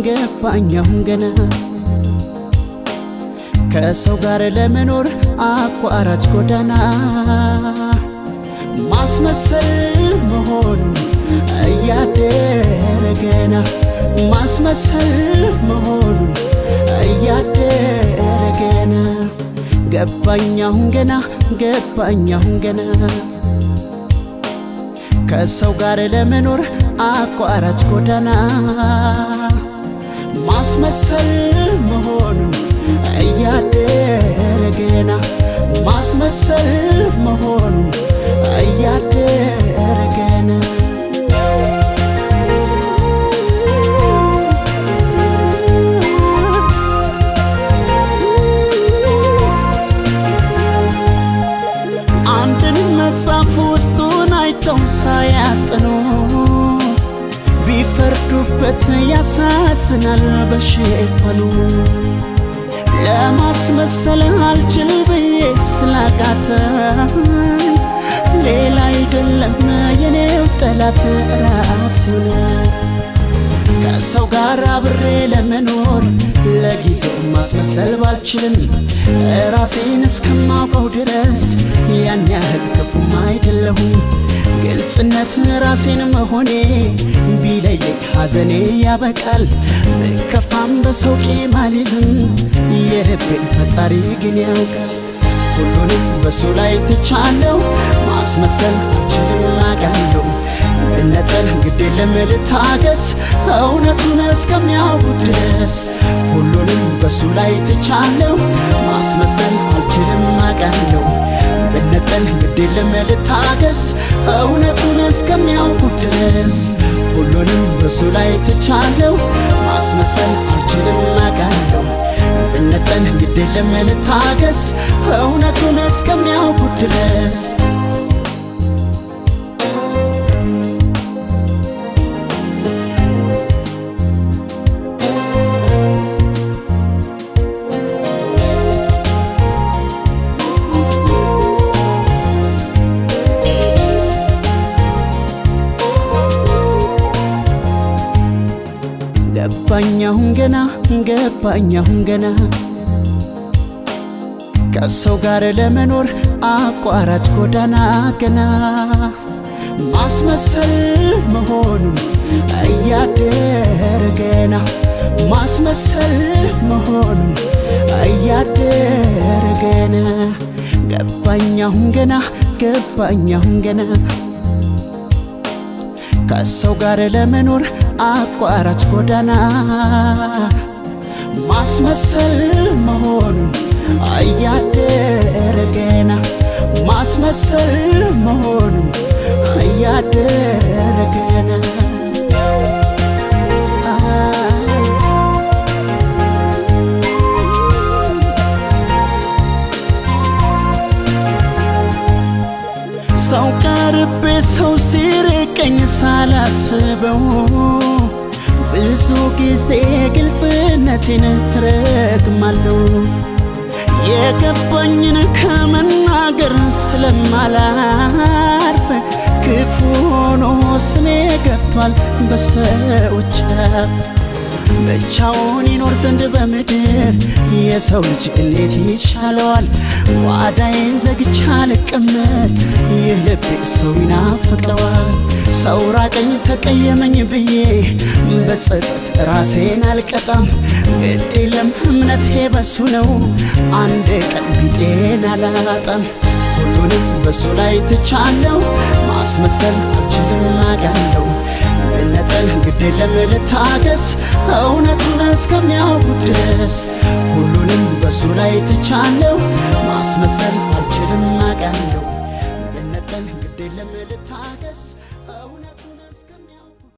ገባኛሁን ገና ከሰው ጋር ለመኖር አቋራጭ ጎዳና ማስመሰል መሆኑን እያደረ ገና ማስመሰል መሆኑን እያደረ ገና ገባኛሁን ገና ከሰው ጋር ለመኖር አቋራጭ ጎዳና ማስመሰል መሆኑን እያደረ ገና ማስመሰል መሆኑን እያደረ ገና አንድን መጽሐፍ ውስጡን አይተው ሳያጥኑ ቢፈርዱበት ያሳዝናል በሽፋኑ ለማስመሰል አልችል ብዬ ስላቃተኝ ሌላ አይደለም የኔው ጠላት ራሴው ነኝ ከሰው ጋር አብሬ ለመኖር ለጊዜው ማስመሰል ባልችልም ራሴን እስከማውቀው ድረስ ያን ያህል ክፉም አይደለሁም ግልጽነት ራሴን መሆኔ ቢለየኝ ሐዘኔ ያበቃል ብከፋም በሰው ቂም አልይዝም የልቤን ፈጣሪ ግን ያውቃል ሁሉንም በሱ ላይ ትቻለሁ ማስመሰል አልችልም አውቃለሁ መነጠል ግድ የለም ልታገስ እውነቱን እስከሚያውቁ ድረስ ሁሉንም በሱ ላይ ትቻለሁ ማስመሰል አልችልም አውቃለሁ መነጠል ግድ የለም ልታገስ እውነቱን እስከሚያውቁ ድረስ ሁሉንም በሱ ላይ ትቻለሁ ማስመሰል አልችልም አውቃለሁ መነጠል ግድ የለም ልታገስ እውነቱን እስከሚያውቁ ድረስ ገባኛሁን ገና ከሰው ጋር ለመኖር አቋራጭ ጎዳና ገና ማስመሰል መሆኑን እያደረ ገና ማስመሰል መሆኑን እያደረ ገና ገባኛሁን ገና ከሰው ጋር ለመኖር አቋራጭ ጎዳና ማስመሰል መሆኑን እያደረ ገና ማስመሰል መሆኑን እያደረ ገና ሰው ቀርቤ ሰው ሲርቀኝ ሳላስበው ብዙ ጊዜ ግልጽነቴን ረግማለሁ የገባኝን ከመናገር ስለማላርፍ ክፉ ሆኖ ስሜ ገብቷል በሰዎች ብቻውን ይኖር ዘንድ በምድር የሰው ልጅ እንዴት ይቻለዋል ጓዳዬን ዘግቼ አልቀመጥ ይህ ልቤ ሰው ይናፍቀዋል ሰው ራቀኝ ተቀየመኝ ብዬ በጸጸት ራሴን አልቀጣም ግድ የለም እምነቴ በሱ ነው አንድ ቀን ቢጤን አላጣም ሁሉንም በሱ ላይ ትቻለሁ ማስመሰል አልችልም አውቃለሁ መነጠል ግድ የለም ልታገስ እውነቱን እስከሚያውቁ ድረስ በሱ ላይ ትቻለሁ ማስመሰል አልችልም አውቃለሁ ብነጠል ግድ የለም ልታገስ እውነቱን እስከሚያ